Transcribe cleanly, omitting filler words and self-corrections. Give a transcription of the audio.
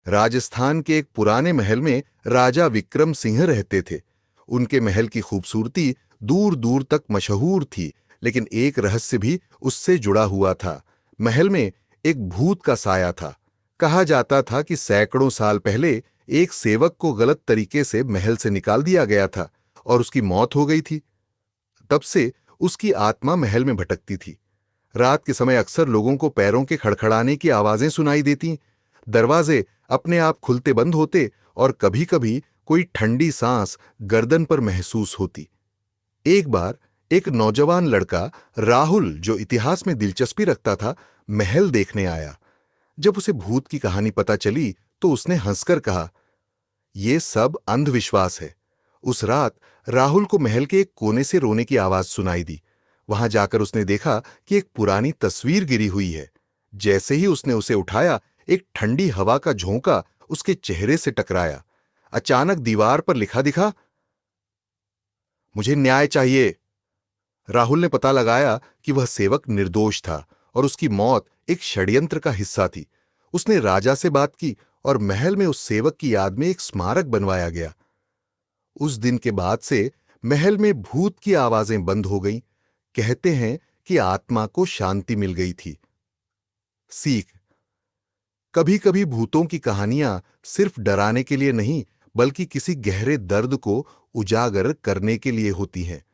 राजस्थान के एक पुराने महल में राजा विक्रम सिंह रहते थे। उनके महल की खूबसूरती दूर दूर तक मशहूर थी, लेकिन एक रहस्य भी उससे जुड़ा हुआ था। महल में एक भूत का साया था। कहा जाता था कि सैकड़ों साल पहले एक सेवक को गलत तरीके से महल से निकाल दिया गया था और उसकी मौत हो गई थी। तब से उसकी आत्मा महल में भटकती थी। रात के समय अक्सर लोगों को पैरों के खड़खड़ाने की आवाजें सुनाई देती, दरवाजे अपने आप खुलते बंद होते और कभी-कभी कोई ठंडी सांस गर्दन पर महसूस होती। एक बार एक नौजवान लड़का राहुल, जो इतिहास में दिलचस्पी रखता था, महल देखने आया। जब उसे भूत की कहानी पता चली तो उसने हंसकर कहा, "यह सब अंधविश्वास है।" उस रात राहुल को महल के एक कोने से रोने की आवाज सुनाई दी। वहां जाकर उसने देखा कि एक पुरानी तस्वीर गिरी हुई है। जैसे ही उसने उसे उठाया, एक ठंडी हवा का झोंका उसके चेहरे से टकराया। अचानक दीवार पर लिखा दिखा, "मुझे न्याय चाहिए।" राहुल ने पता लगाया कि वह सेवक निर्दोष था और उसकी मौत एक षड्यंत्र का हिस्सा थी। उसने राजा से बात की और महल में उस सेवक की याद में एक स्मारक बनवाया गया। उस दिन के बाद से महल में भूत की आवाजें बंद हो गईं। कहते हैं कि आत्मा को शांति मिल गई थी। सीख: कभी कभी भूतों की कहानियां सिर्फ डराने के लिए नहीं, बल्कि किसी गहरे दर्द को उजागर करने के लिए होती हैं।